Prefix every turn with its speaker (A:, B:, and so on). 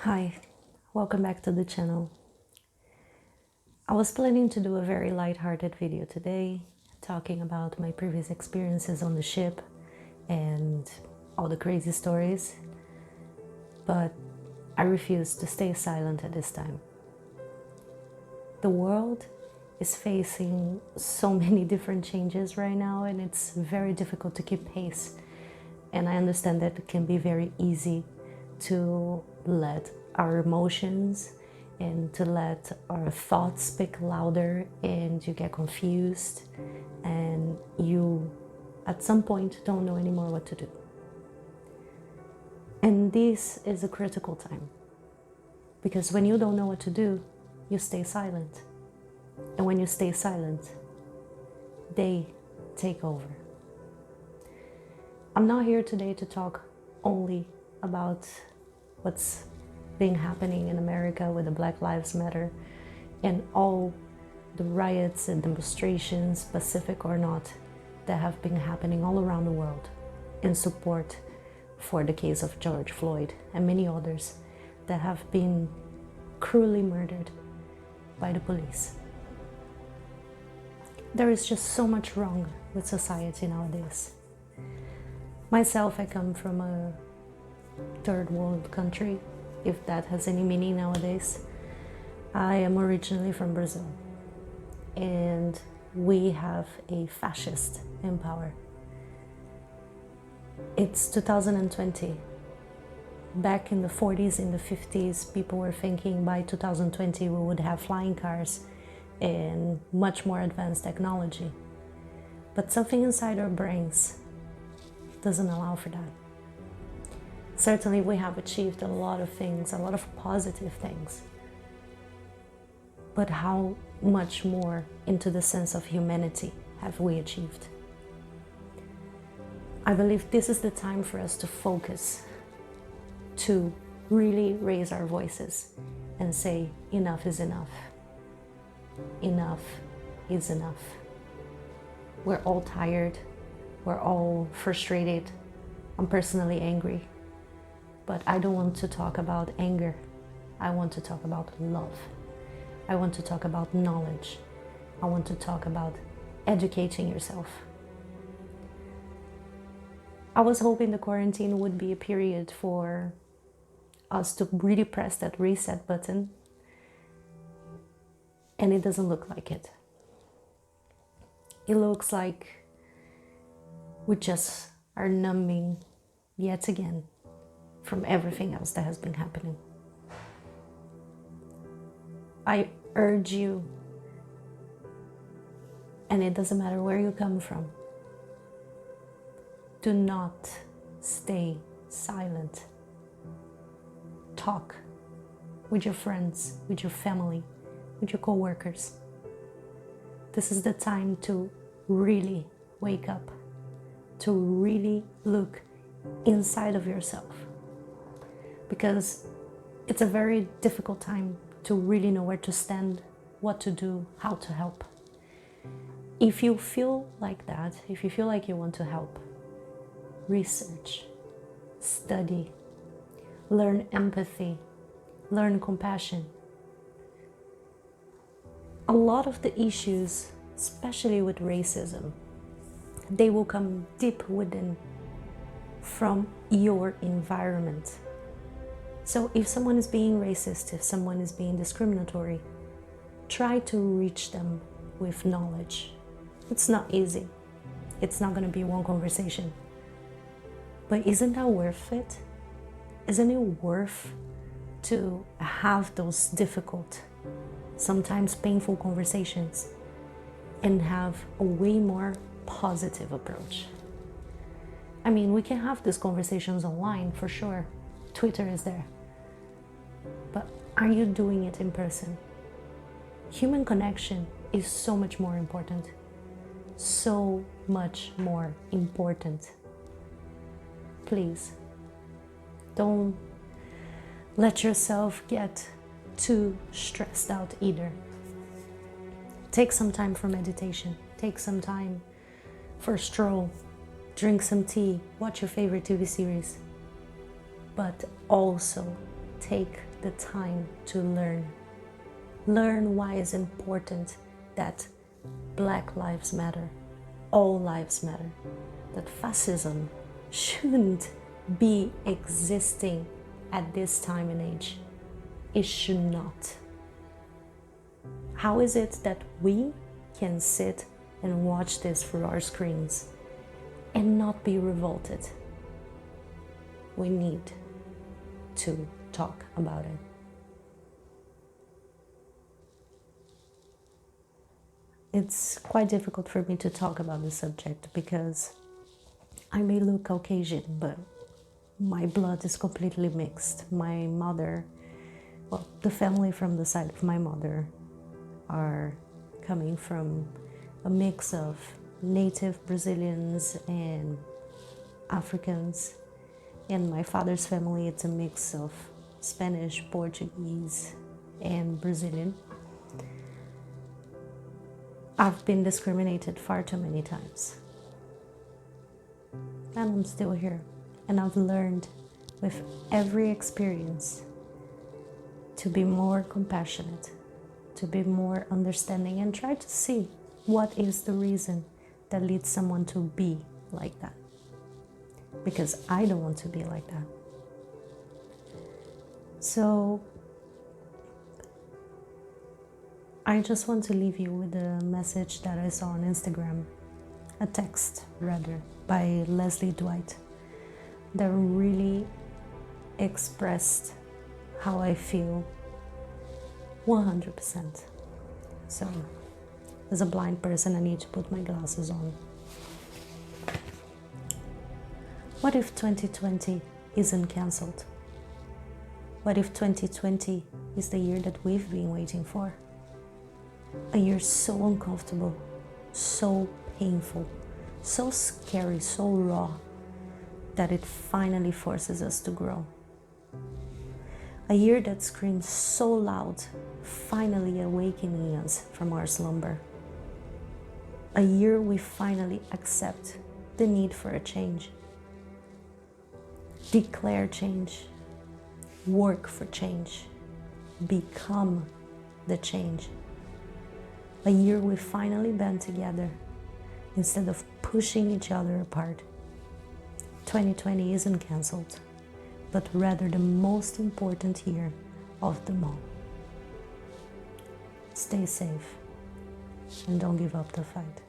A: Hi, welcome back to the channel. I was planning to do a very light-hearted video today, talking about my previous experiences on the ship and all the crazy stories, but I refuse to stay silent at this time. The world is facing so many different changes right now, and it's very difficult to keep pace. And I understand that it can be very easy to let our emotions and to let our thoughts speak louder, and you get confused and you at some point don't know anymore what to do. And this is a critical time, because when you don't know what to do, you stay silent. And when you stay silent, they take over. I'm not here today to talk only about what's been happening in America with the Black Lives Matter and all the riots and demonstrations, pacific or not, that have been happening all around the world in support for the case of George Floyd and many others that have been cruelly murdered by the police. There is just so much wrong with society nowadays. Myself, I come from a third world country, if that has any meaning nowadays. I am originally from Brazil, and we have a fascist in power. It's 2020. Back in the 40s, in the 50s, people were thinking by 2020 we would have flying cars and much more advanced technology. But something inside our brains doesn't allow for that. Certainly we have achieved a lot of things, a lot of positive things. But how much more into the sense of humanity have we achieved? I believe this is the time for us to focus, to really raise our voices and say enough is enough. Enough is enough. We're all tired. We're all frustrated. I'm personally angry. But I don't want to talk about anger. I want to talk about love. I want to talk about knowledge. I want to talk about educating yourself. I was hoping the quarantine would be a period for us to really press that reset button, and it doesn't look like it. It looks like we just are numbing yet again from everything else that has been happening. I urge you, and it doesn't matter where you come from, do not stay silent. Talk with your friends, with your family, with your co-workers. This is the time to really wake up, to really look inside of yourself, because it's a very difficult time to really know where to stand, what to do, how to help. If you feel like that, if you feel like you want to help, research, study, learn empathy, learn compassion. A lot of the issues, especially with racism, they will come deep within from your environment. So if someone is being racist, if someone is being discriminatory, try to reach them with knowledge. It's not easy. It's not going to be one conversation. But isn't that worth it? Isn't it worth to have those difficult, sometimes painful conversations and have a way more positive approach? I mean, we can have these conversations online for sure. Twitter is there. But are you doing it in person? Human connection is so much more important. So much more important. Please, don't let yourself get too stressed out either. Take some time for meditation. Take some time for a stroll. Drink some tea. Watch your favorite TV series. But also take the time to learn. Learn why it's important that Black lives matter, all lives matter, that fascism shouldn't be existing at this time and age. It should not. How is it that we can sit and watch this through our screens and not be revolted? We need to talk about it. It's quite difficult for me to talk about this subject because I may look Caucasian, but my blood is completely mixed. My mother, well, the family from the side of my mother are coming from a mix of native Brazilians and Africans. And my father's family, it's a mix of Spanish, Portuguese, and Brazilian. I've been discriminated far too many times. And I'm still here. And I've learned with every experience to be more compassionate, to be more understanding, and try to see what is the reason that leads someone to be like that. Because I don't want to be like that. So I just want to leave you with a message that I saw on Instagram, a text rather, by Leslie Dwight, that really expressed how I feel 100%. So, as a blind person, I need to put my glasses on. What if 2020 isn't cancelled? What if 2020 is the year that we've been waiting for? A year so uncomfortable, so painful, so scary, so raw, that it finally forces us to grow. A year that screams so loud, finally awakening us from our slumber. A year we finally accept the need for a change. Declare change, work for change, become the change. A year we finally band together instead of pushing each other apart. 2020 isn't cancelled, but rather the most important year of them all. Stay safe and don't give up the fight.